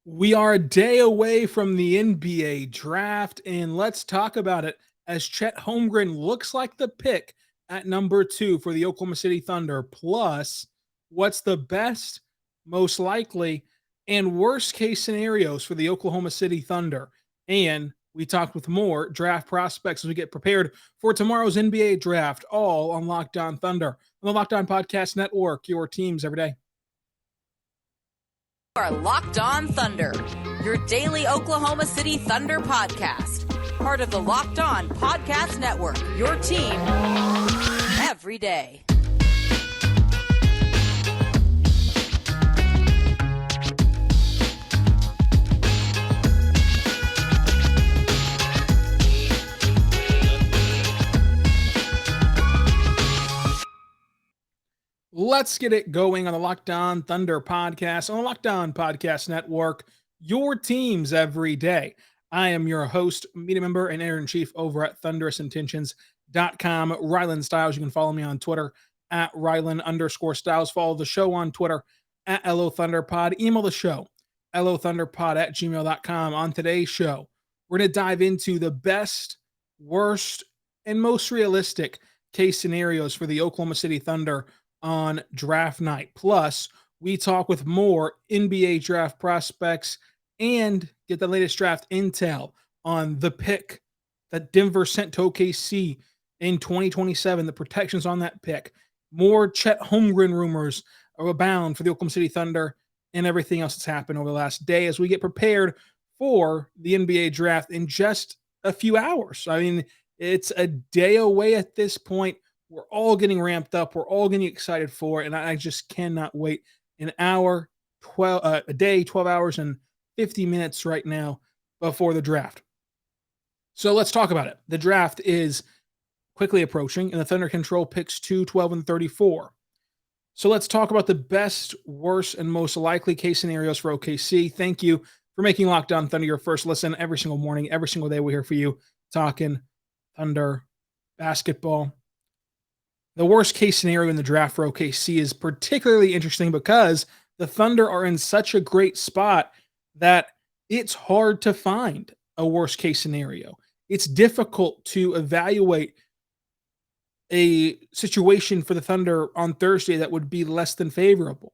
We are a day away from the NBA draft, and let's talk about it as Chet Holmgren looks like the pick at number 2 for the Oklahoma City Thunder. Plus, what's the best, most likely, and worst case scenarios for the Oklahoma City Thunder? And we talked with more draft prospects as we get prepared for tomorrow's NBA draft, all on Locked On Thunder on the Locked On Podcast Network, your teams every day. You are Locked On Thunder, your daily Oklahoma City Thunder podcast. Part of the Locked On Podcast Network, your team every day. Let's get it going on the Locked On Thunder podcast on the Locked On Podcast Network, your teams every day. I am your host, media member, and editor-in-chief over at thunderousintentions.com, Rylan Styles. You can follow me on Twitter at Rylan_Styles. Follow the show on Twitter at LOThunderPod. Email the show, LOThunderPod@gmail.com. On today's show, we're going to dive into the best, worst, and most realistic case scenarios for the Oklahoma City Thunder on draft night. Plus, we talk with more NBA draft prospects and get the latest draft intel on the pick that Denver sent to OKC in 2027, the protections on that pick. More Chet Holmgren rumors are abound for the Oklahoma City Thunder and everything else that's happened over the last day as we get prepared for the NBA draft in just a few hours. I mean, it's a day away at this point. We're all getting ramped up. We're all getting excited for it, and I just cannot wait. An hour, 12 a day, 12 hours and 50 minutes right now before the draft. So let's talk about it. The draft is quickly approaching, and the Thunder control picks 2, 12, and 34. So let's talk about the best, worst, and most likely case scenarios for OKC. Thank you for making Locked On Thunder your first listen every single morning, every single day. We're here for you talking Thunder basketball. The worst case scenario in the draft for OKC is particularly interesting because the Thunder are in such a great spot that it's hard to find a worst case scenario. It's difficult to evaluate a situation for the Thunder on Thursday that would be less than favorable.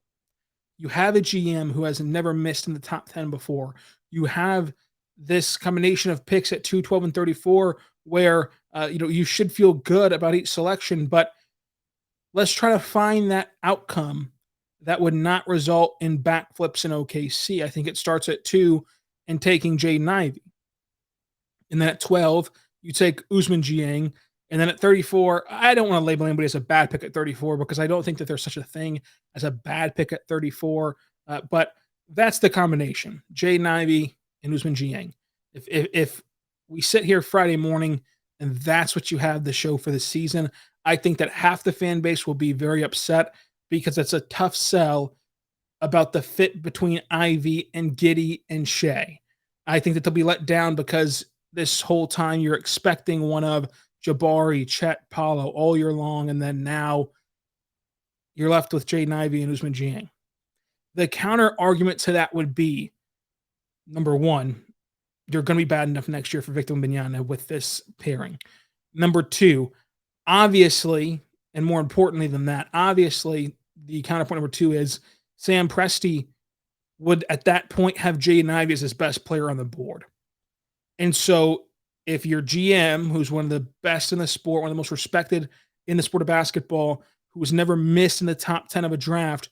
You have a GM who has never missed in the top 10 before. You have this combination of picks at 2, 12, and 34 where you should feel good about each selection, but let's try to find that outcome that would not result in backflips in OKC. I think it starts at 2 and taking Jaden Ivey. And then at 12, you take Ousmane Dieng. And then at 34, I don't want to label anybody as a bad pick at 34 because I don't think that there's such a thing as a bad pick at 34. But that's the combination, Jaden Ivey and Ousmane Dieng. If we sit here Friday morning and that's what you have the show for the season, I think that half the fan base will be very upset because it's a tough sell about the fit between Ivy and Giddey and Shea. I think that they'll be let down because this whole time you're expecting one of Jabari, Chet, Paolo all year long, and then now you're left with Jaden Ivey and Ousmane Dieng. The counter argument to that would be, number one, you're going to be bad enough next year for Victor Wembanyama with this pairing. Number two, obviously, and more importantly than that, obviously, the counterpoint number 2 is Sam Presti would at that point have Jaden Ivey as his best player on the board. And so if your GM, who's one of the best in the sport, one of the most respected in the sport of basketball, who has never missed in the top 10 of a draft,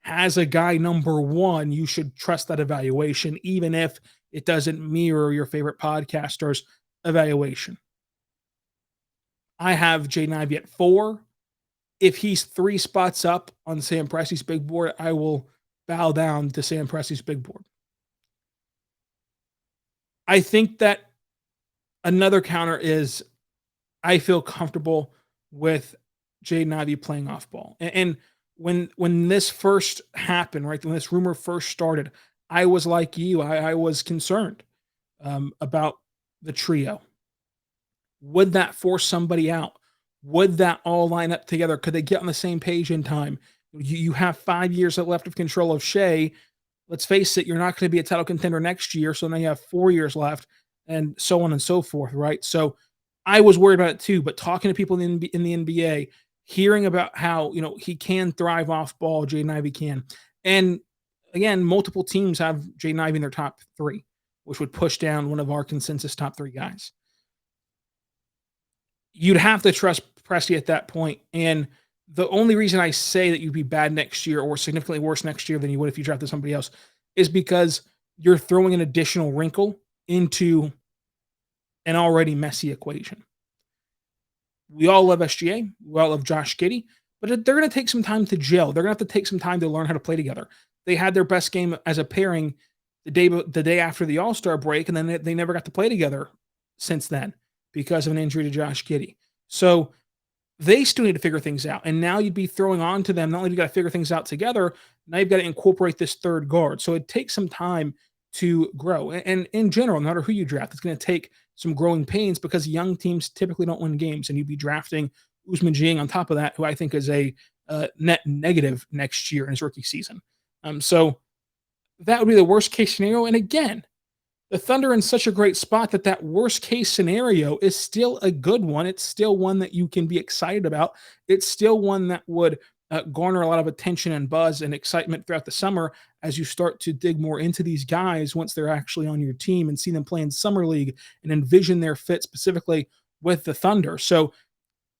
has a guy number 1, you should trust that evaluation, even if it doesn't mirror your favorite podcaster's evaluation. I have Jaden Ivey at 4. If he's 3 spots up on Sam Presti's big board, I will bow down to Sam Presti's big board. I think that another counter is I feel comfortable with Jaden Ivey playing off ball. And when this first happened, right, when this rumor first started, I was like you. I was concerned about the trio. Would that force somebody out? Would that all line up together? Could they get on the same page in time? You have 5 years left of control of Shea. let's face it, you're not going to be a title contender next year. So now you have 4 years left and so on and so forth, right? So I was worried about it too, but talking to people in the NBA, hearing about how, he can thrive off ball, Jaden Ivey can. And again, multiple teams have Jaden Ivey in their top 3, which would push down one of our consensus top 3 guys. You'd have to trust Presti at that point. And the only reason I say that you'd be bad next year or significantly worse next year than you would if you drafted somebody else is because you're throwing an additional wrinkle into an already messy equation. We all love SGA. We all love Josh Giddey, but they're going to take some time to gel. They're going to have to take some time to learn how to play together. They had their best game as a pairing the day after the All-Star break, and then they never got to play together since then because of an injury to Josh Giddey. So they still need to figure things out. And now you'd be throwing on to them, not only have you got to figure things out together, now you've got to incorporate this third guard. So it takes some time to grow. And in general, no matter who you draft, it's going to take some growing pains because young teams typically don't win games. And you'd be drafting Ousmane Dieng on top of that, who I think is a net negative next year in his rookie season. So that would be the worst case scenario. And again, the Thunder are in such a great spot that worst case scenario is still a good one. It's still one that you can be excited about. It's still one that would garner a lot of attention and buzz and excitement throughout the summer as you start to dig more into these guys once they're actually on your team and see them play in summer league and envision their fit specifically with the Thunder. So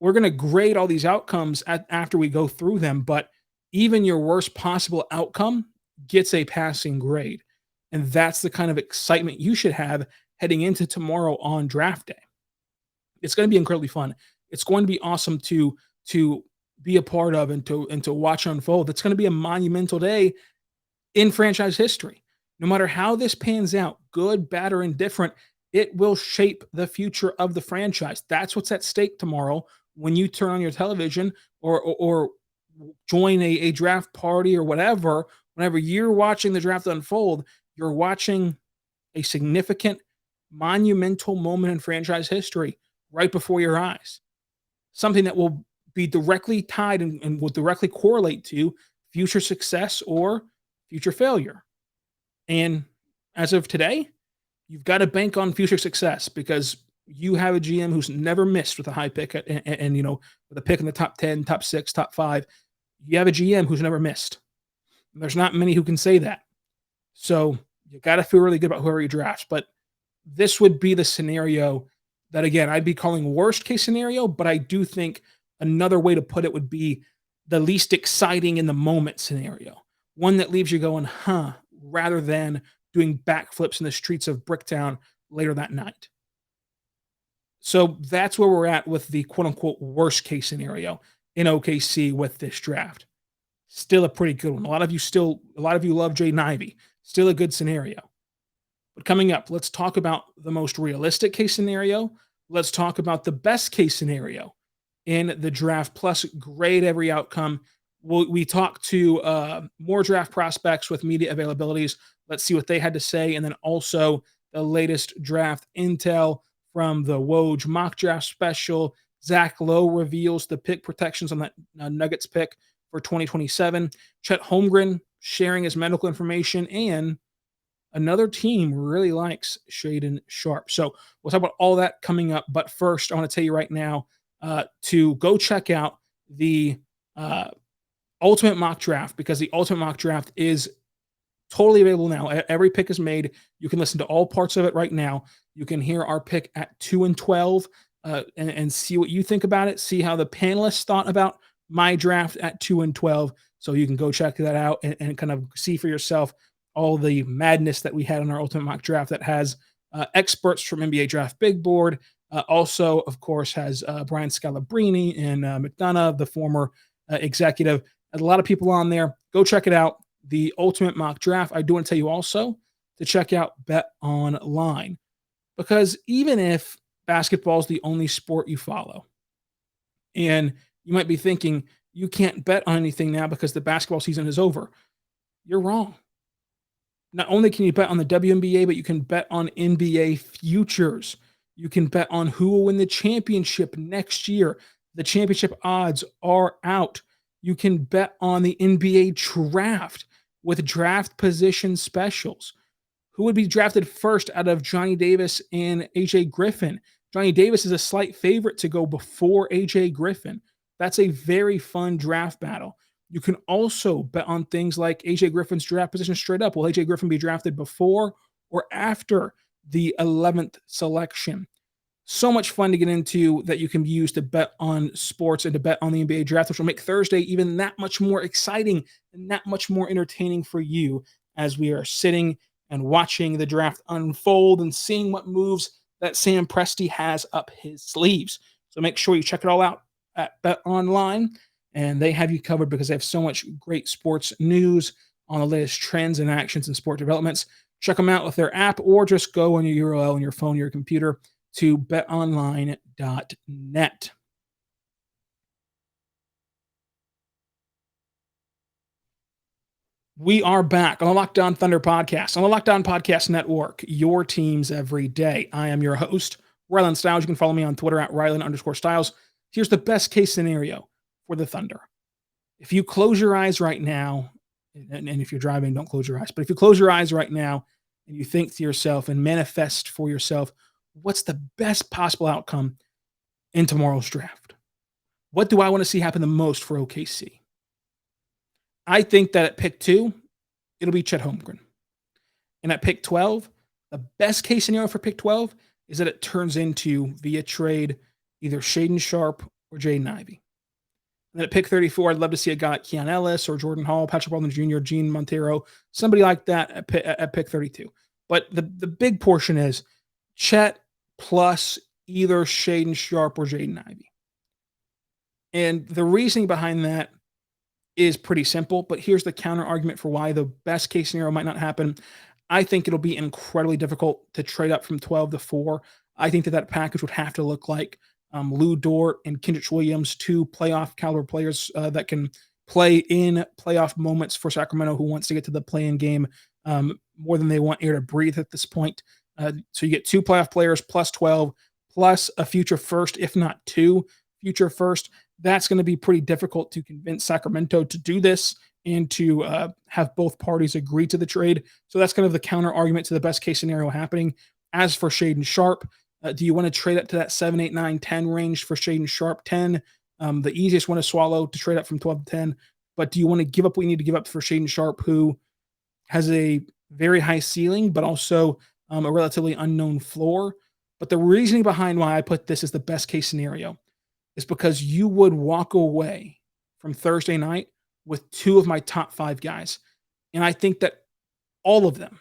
we're going to grade all these outcomes after we go through them, but even your worst possible outcome gets a passing grade. And that's the kind of excitement you should have heading into tomorrow on draft day. It's going to be incredibly fun. It's going to be awesome to be a part of and to watch unfold. It's going to be a monumental day in franchise history. No matter how this pans out, good, bad, or indifferent, it will shape the future of the franchise. That's what's at stake tomorrow when you turn on your television or join a draft party or whatever. Whenever you're watching the draft unfold, you're watching a significant, monumental moment in franchise history right before your eyes. Something that will be directly tied and will directly correlate to future success or future failure. And as of today, you've got to bank on future success because you have a GM who's never missed with a high pick and with a pick in the top 10, top 6, top 5. You have a GM who's never missed. There's not many who can say that. So you got to feel really good about whoever you draft. But this would be the scenario that, again, I'd be calling worst case scenario, but I do think another way to put it would be the least exciting in the moment scenario. One that leaves you going, rather than doing backflips in the streets of Bricktown later that night. So that's where we're at with the quote unquote worst case scenario in OKC with this draft. Still a pretty good one. A lot of you love Jaden Ivey. Still a good scenario. But coming up, let's talk about the most realistic case scenario. Let's talk about the best case scenario in the draft, plus grade every outcome. We talk to more draft prospects with media availabilities. Let's see what they had to say. And then also the latest draft intel from the Woj mock draft special. Zach Lowe reveals the pick protections on that Nuggets pick for 2027. Chet Holmgren sharing his medical information, and another team really likes Shaedon Sharpe. So we'll talk about all that coming up. But first, I want to tell you right now to go check out the Ultimate Mock Draft, because the Ultimate Mock Draft is totally available now. Every pick is made. You can listen to all parts of it right now. You can hear our pick at 2 and 12 and see what you think about it. See how the panelists thought about my draft at 2 and 12. So you can go check that out and kind of see for yourself all the madness that we had on our Ultimate Mock Draft that has experts from NBA Draft Big Board. Also, of course, has Brian Scalabrine and McDonough, the former executive. There's a lot of people on there. Go check it out. The Ultimate Mock Draft. I do want to tell you also to check out BetOnline, because even if basketball is the only sport you follow, and you might be thinking you can't bet on anything now because the basketball season is over, you're wrong. Not only can you bet on the WNBA, but you can bet on NBA futures. You can bet on who will win the championship next year. The championship odds are out. You can bet on the NBA draft. with draft position specials. Who would be drafted first out of Johnny Davis and AJ Griffin? Johnny Davis is a slight favorite to go before AJ Griffin. That's a very fun draft battle. You can also bet on things like AJ Griffin's draft position straight up. Will AJ Griffin be drafted before or after the 11th selection? So much fun to get into that you can use to bet on sports and to bet on the NBA draft, which will make Thursday even that much more exciting and that much more entertaining for you as we are sitting and watching the draft unfold and seeing what moves that Sam Presti has up his sleeves. So make sure you check it all out at BetOnline, and they have you covered because they have so much great sports news on the latest trends and actions and sport developments. Check them out with their app or just go on your URL on your phone or your computer to betonline.net. We are back on the Locked On Thunder podcast, on the Locked On Podcast Network, your teams every day. I am your host, Rylan Stiles. You can follow me on Twitter at Rylan_Stiles. Here's the best case scenario for the Thunder. If you close your eyes right now, and if you're driving, don't close your eyes, but if you close your eyes right now and you think to yourself and manifest for yourself, what's the best possible outcome in tomorrow's draft? What do I want to see happen the most for OKC? I think that at pick 2, it'll be Chet Holmgren. And at pick 12, the best case scenario for pick 12 is that it turns into, via trade, either Shaedon Sharpe or Jaden Ivey. And then at pick 34, I'd love to see a guy like Keon Ellis or Jordan Hall, Patrick Baldwin Jr., Gene Montero, somebody like that at pick 32. But the big portion is Chet plus either Shaedon Sharpe or Jaden Ivey. And the reasoning behind that is pretty simple, but here's the counter argument for why the best case scenario might not happen. I think it'll be incredibly difficult to trade up from 12 to 4. I think that package would have to look like Lou Dort and Kendrick Williams, 2 playoff caliber players that can play in playoff moments for Sacramento, who wants to get to the play-in game more than they want air to breathe at this point. So you get 2 playoff players plus 12, plus a future first, if not 2 future first. That's going to be pretty difficult to convince Sacramento to do this and to have both parties agree to the trade. So that's kind of the counter argument to the best case scenario happening. As for Shaedon Sharpe, do you want to trade up to that 7, 8, 9, 10 range for Shaedon Sharpe? 10, the easiest one to swallow to trade up from 12 to 10. But do you want to give up what you need to give up for Shaedon Sharpe, who has a very high ceiling, but also a relatively unknown floor? But the reasoning behind why I put this as the best case scenario is because you would walk away from Thursday night with 2 of my top 5 guys. And I think that all of them,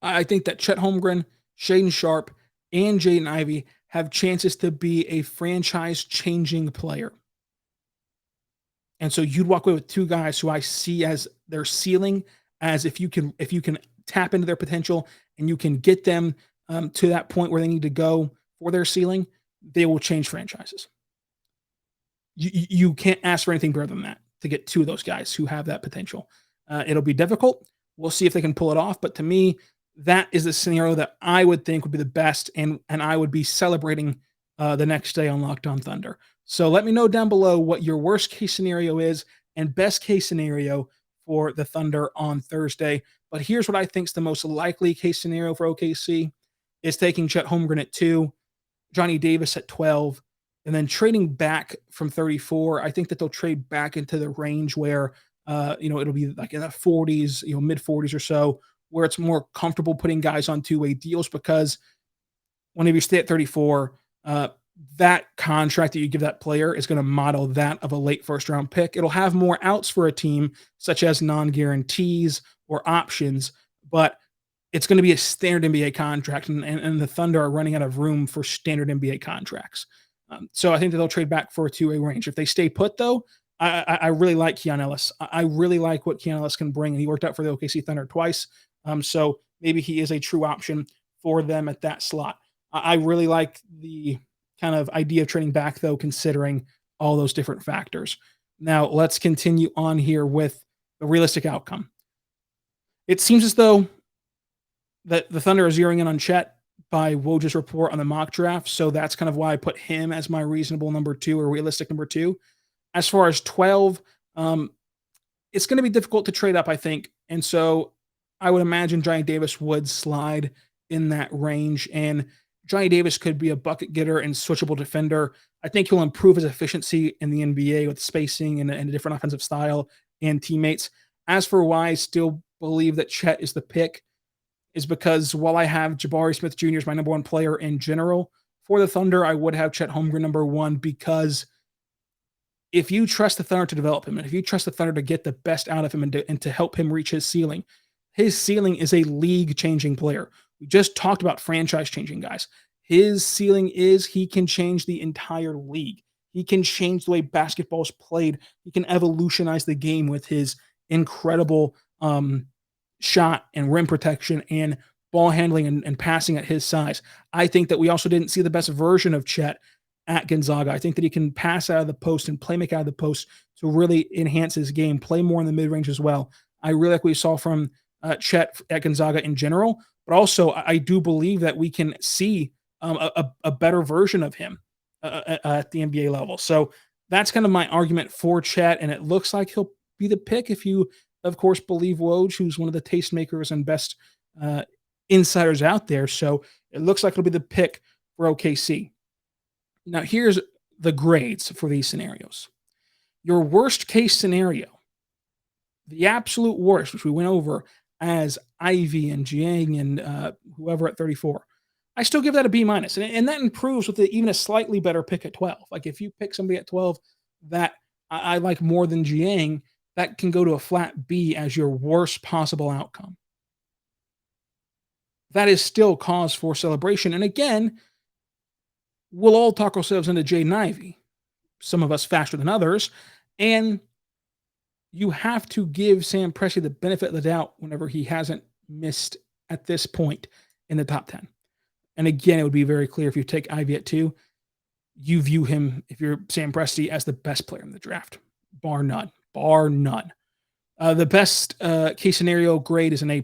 I think that Chet Holmgren, Shaedon Sharpe, and Jaden Ivey have chances to be a franchise-changing player. And so you'd walk away with 2 guys who I see as their ceiling, as if you can tap into their potential and you can get them to that point where they need to go for their ceiling, they will change franchises. You can't ask for anything better than that to get 2 of those guys who have that potential. It'll be difficult. We'll see if they can pull it off. But to me, that is the scenario that I would think would be the best, and I would be celebrating the next day on Locked On Thunder. So let me know down below what your worst case scenario is and best case scenario for the Thunder on Thursday. But here's what I think is the most likely case scenario for OKC is taking Chet Holmgren at 2, Johnny Davis at 12, and then trading back from 34. I think that they'll trade back into the range where, it'll be like in the 40s, mid 40s or so, where it's more comfortable putting guys on 2-way deals, because whenever you stay at 34, that contract that you give that player is going to model that of a late first round pick. It'll have more outs for a team, such as non-guarantees or options, but it's going to be a standard NBA contract, and the Thunder are running out of room for standard NBA contracts. So I think that they'll trade back for a 2-way range. If they stay put, though, I really like Keon Ellis. I really like what Keon Ellis can bring, and he worked out for the OKC Thunder twice. So maybe he is a true option for them at that slot. I really like the kind of idea of trading back, though, considering all those different factors. Now, let's continue on here with the realistic outcome. It seems as though that the Thunder are zeroing in on Chet by Woj's report on the mock draft, so that's kind of why I put him as my reasonable number 2 or realistic number 2. As far as 12, it's going to be difficult to trade up, I think. And so I would imagine Johnny Davis would slide in that range. And Johnny Davis could be a bucket getter and switchable defender. I think he'll improve his efficiency in the NBA with spacing and a different offensive style and teammates. As for why I still believe that Chet is the pick, is because while I have Jabari Smith Jr. as my number one player in general, for the Thunder, I would have Chet Holmgren number one, because if you trust the Thunder to develop him, and if you trust the Thunder to get the best out of him and to help him reach his ceiling is a league-changing player. We just talked about franchise-changing guys. His ceiling is he can change the entire league. He can change the way basketball is played. He can evolutionize the game with his incredible shot and rim protection and ball handling and passing at his size. I think that we also didn't see the best version of Chet at Gonzaga. I think that he can pass out of the post and play make out of the post to really enhance his game, play more in the mid-range as well. I really like what we saw from Chet at Gonzaga in general, but also I do believe that we can see a better version of him at the NBA level. So that's kind of my argument for Chet, and it looks like he'll be the pick if you, of course, believe Woj, who's one of the tastemakers and best insiders out there. So it looks like it'll be the pick for OKC. Now, here's the grades for these scenarios. Your worst case scenario, the absolute worst, which we went over as Ivy and Jiang and whoever at 34, I still give that a B minus. And that improves with even a slightly better pick at 12. Like if you pick somebody at 12 that I like more than Jiang, that can go to a flat B as your worst possible outcome. That is still cause for celebration. And again, we'll all talk ourselves into Jaden Ivey, some of us faster than others. And you have to give Sam Presti the benefit of the doubt whenever he hasn't missed at this point in the top 10. And again, it would be very clear if you take Ivy at 2, you view him, if you're Sam Presti, as the best player in the draft, bar none. The best case scenario grade is an A+.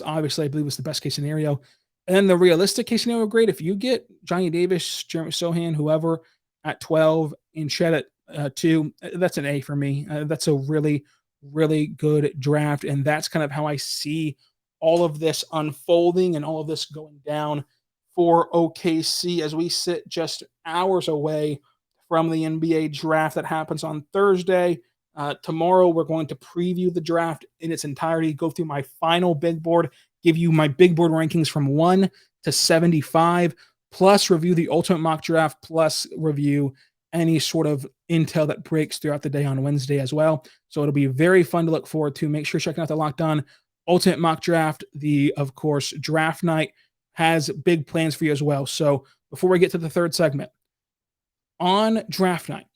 Obviously, I believe it's the best case scenario. And then the realistic case scenario grade, if you get Johnny Davis, Jeremy Sohan, whoever at 12 and Chet at 2, that's an A for me. That's a really, really good draft. And that's kind of how I see all of this unfolding and all of this going down for OKC as we sit just hours away from the NBA draft that happens on Thursday. Tomorrow, we're going to preview the draft in its entirety, go through my final big board, give you my big board rankings from 1 to 75, plus review the ultimate mock draft, plus review any sort of intel that breaks throughout the day on Wednesday as well. So it'll be very fun to look forward to. Make sure you're checking out the Locked On Ultimate Mock Draft. Of course, draft night has big plans for you as well. So before we get to the third segment, on draft night,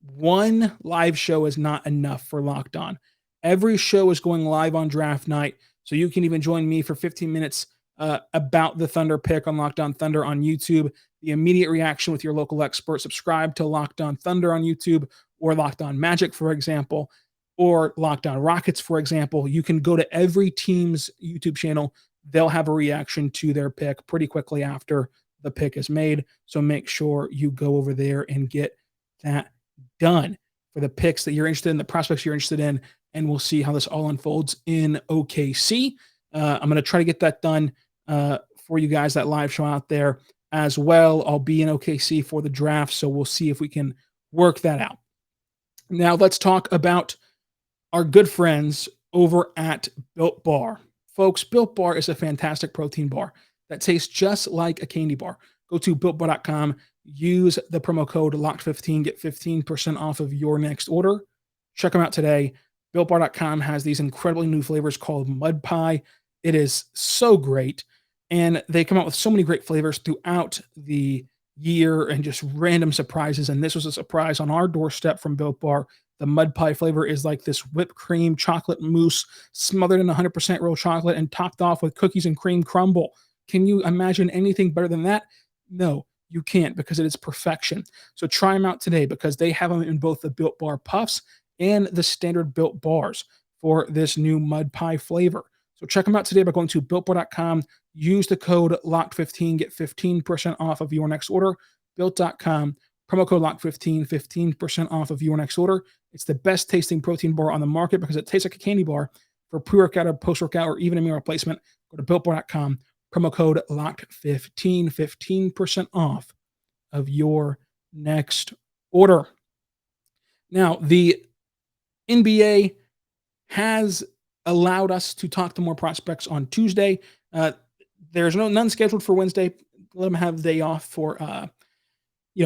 one live show is not enough for Locked On. Every show is going live on draft night, so you can even join me for 15 minutes about the Thunder pick on Locked On Thunder on YouTube. The immediate reaction with your local expert. Subscribe to Locked On Thunder on YouTube, or Locked On Magic, for example, or Locked On Rockets, for example. You can go to every team's YouTube channel. They'll have a reaction to their pick pretty quickly after the pick is made. So make sure you go over there and get that done for the picks that you're interested in, the prospects you're interested in, and we'll see how this all unfolds in OKC. I'm going to try to get that done for you guys, that live show out there as well. I'll be in OKC for the draft, so we'll see if we can work that out. Now let's talk about our good friends over at Built Bar. Folks, Built Bar is a fantastic protein bar that tastes just like a candy bar. Go to BuiltBar.com, use the promo code LOCKED15, get 15% off of your next order. Check them out today. BuiltBar.com has these incredibly new flavors called Mud Pie. It is so great. And they come out with so many great flavors throughout the year and just random surprises. And this was a surprise on our doorstep from Built Bar. The Mud Pie flavor is like this whipped cream chocolate mousse smothered in 100% real chocolate and topped off with cookies and cream crumble. Can you imagine anything better than that? No, you can't, because it is perfection. So try them out today, because they have them in both the Built Bar Puffs and the standard Built Bars for this new Mud Pie flavor. So check them out today by going to BuiltBar.com. Use the code LOCKED15, get 15% off of your next order. Built.com, Promo code LOCK15, 15% off of your next order. It's the best tasting protein bar on the market because it tastes like a candy bar for pre-workout or post-workout or even a meal replacement. Go to BuiltBar.com. Promo code LOCK15, 15% off of your next order. Now, the NBA has allowed us to talk to more prospects on Tuesday. There's none scheduled for Wednesday. Let them have the day off for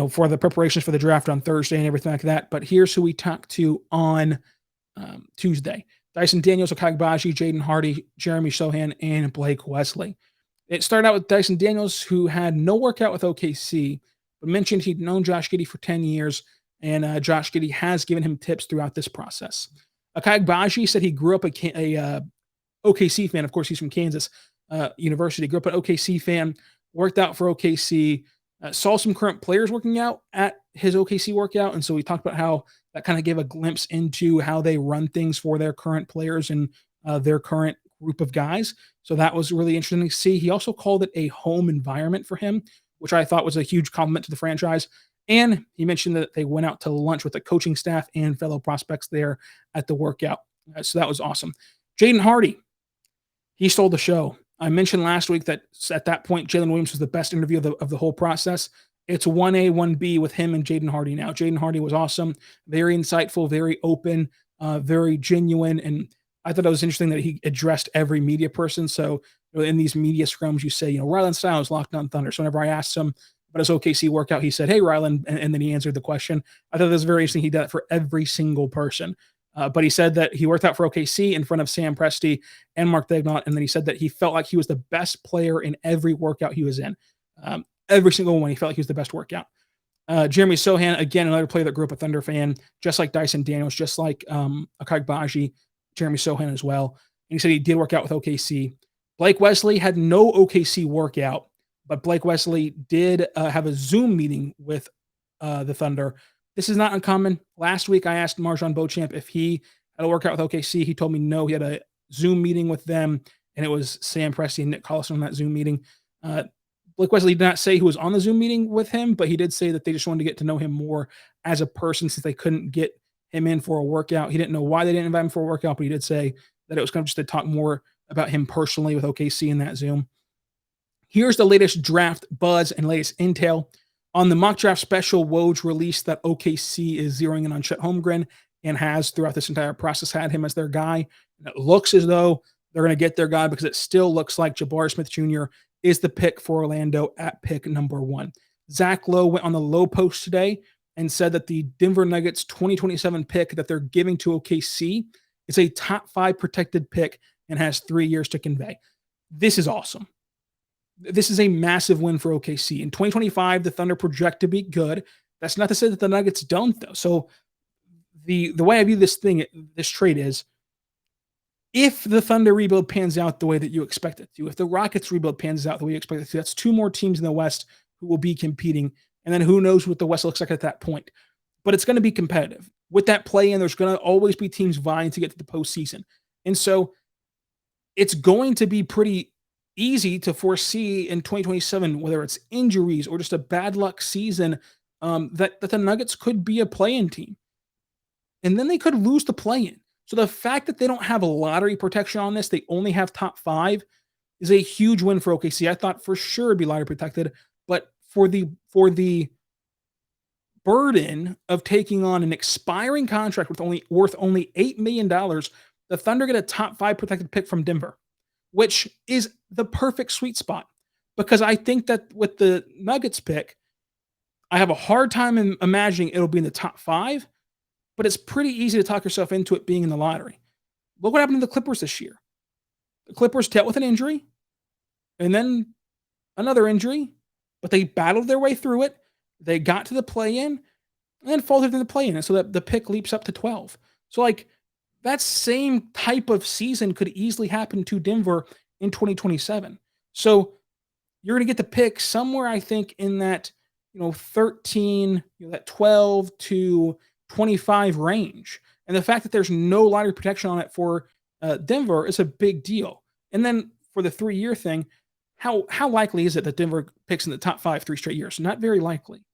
for the preparations for the draft on Thursday and everything like that. But here's who we talked to on Tuesday: Dyson Daniels, Okagbaj, Jaden Hardy, Jeremy Sohan, and Blake Wesley. It started out with Dyson Daniels, who had no workout with OKC, but mentioned he'd known Josh Giddey for 10 years, and Josh Giddey has given him tips throughout this process. Okagbaj said he grew up a OKC fan. Of course, he's from Kansas University. Grew up an OKC fan, worked out for OKC, saw some current players working out at his OKC workout. And so we talked about how that kind of gave a glimpse into how they run things for their current players and their current group of guys. So that was really interesting to see. He also called it a home environment for him, which I thought was a huge compliment to the franchise. And he mentioned that they went out to lunch with the coaching staff and fellow prospects there at the workout. So that was awesome. Jaden Hardy, he stole the show. I mentioned last week that at that point, Jalen Williams was the best interview of the whole process. It's 1A, 1B with him and Jaden Hardy now. Jaden Hardy was awesome, very insightful, very open, very genuine. And I thought it was interesting that he addressed every media person. So in these media scrums, you say, Ryland Stiles locked on Thunder. So whenever I asked him about his OKC workout, he said, "Hey, Ryland," and then he answered the question. I thought that was very interesting. He did it for every single person. But he said that he worked out for OKC in front of Sam Presti and Mark Daigneault, and then he said that he felt like he was the best player in every workout he was in. Every single one, he felt like he was the best workout. Jeremy Sohan, again, another player that grew up a Thunder fan, just like Dyson Daniels, just like Okagbaj, Jeremy Sohan as well. And he said he did work out with OKC. Blake Wesley had no OKC workout, but Blake Wesley did have a Zoom meeting with the Thunder. This is not uncommon. Last week, I asked Marjon Beauchamp if he had a workout with OKC. He told me no. He had a Zoom meeting with them, and it was Sam Presti and Nick Collison on that Zoom meeting. Blake Wesley did not say who was on the Zoom meeting with him, but he did say that they just wanted to get to know him more as a person since they couldn't get him in for a workout. He didn't know why they didn't invite him for a workout, but he did say that it was kind of just to talk more about him personally with OKC in that Zoom. Here's the latest draft buzz and latest intel. On the mock draft special, Woj released that OKC is zeroing in on Chet Holmgren and has throughout this entire process had him as their guy. And it looks as though they're going to get their guy because it still looks like Jabari Smith Jr. is the pick for Orlando at pick number 1. Zach Lowe went on the Low Post today and said that the Denver Nuggets 2027 pick that they're giving to OKC is a top 5 protected pick and has 3 years to convey. This is awesome. This is a massive win for OKC. In 2025, the Thunder project to be good. That's not to say that the Nuggets don't, though. So the way I view this trade is, if the Thunder rebuild pans out the way that you expect it to, if the Rockets rebuild pans out the way you expect it to, that's 2 more teams in the West who will be competing. And then who knows what the West looks like at that point. But it's going to be competitive. With that play-in, there's going to always be teams vying to get to the postseason. And so it's going to be pretty easy to foresee in 2027, whether it's injuries or just a bad luck season, that the Nuggets could be a play-in team. And then they could lose the play-in. So the fact that they don't have a lottery protection on this, they only have top 5, is a huge win for OKC. I thought for sure it'd be lottery protected, but for the burden of taking on an expiring contract worth only $8 million, the Thunder get a top 5 protected pick from Denver, which is the perfect sweet spot. Because I think that with the Nuggets pick, I have a hard time imagining it'll be in the top 5, but it's pretty easy to talk yourself into it being in the lottery. Look what happened to the Clippers this year. The Clippers dealt with an injury and then another injury, but they battled their way through it. They got to the play-in and then faltered in the play-in. And so that the pick leaps up to 12. So that same type of season could easily happen to Denver in 2027. So you're going to get the pick somewhere, I think, in that 13, that 12 to 25 range. And the fact that there's no lottery protection on it for Denver is a big deal. And then for the 3-year thing, how likely is it that Denver picks in the top 5 3 straight years? Not very likely.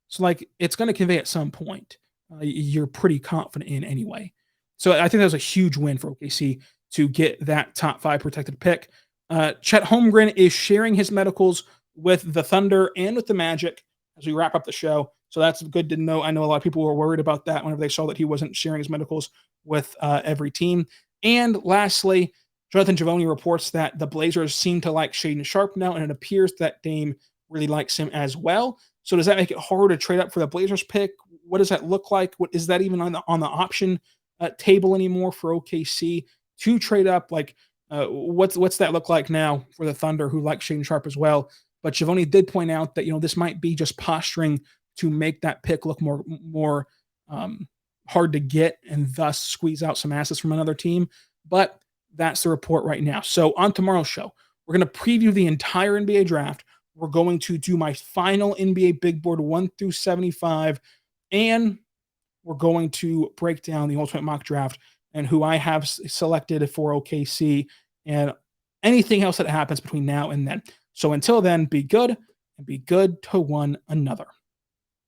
So like it's going to convey at some point. You're pretty confident in anyway. So I think that was a huge win for OKC to get that top 5 protected pick. Chet Holmgren is sharing his medicals with the Thunder and with the Magic as we wrap up the show. So that's good to know. I know a lot of people were worried about that whenever they saw that he wasn't sharing his medicals with every team. And lastly, Jonathan Givony reports that the Blazers seem to like Shaedon Sharpe now, and it appears that Dame really likes him as well. So does that make it harder to trade up for the Blazers pick? What does that look like? What is that even on the option table anymore for OKC to trade up? Like, what's that look like now for the Thunder, who like Shaedon Sharpe as well? But Givony did point out that this might be just posturing to make that pick look more hard to get and thus squeeze out some assets from another team. But that's the report right now. So on tomorrow's show, we're going to preview the entire NBA draft. We're going to do my final NBA big board 1 through 75, and we're going to break down the ultimate mock draft and who I have selected for OKC and anything else that happens between now and then. So until then, be good and be good to one another.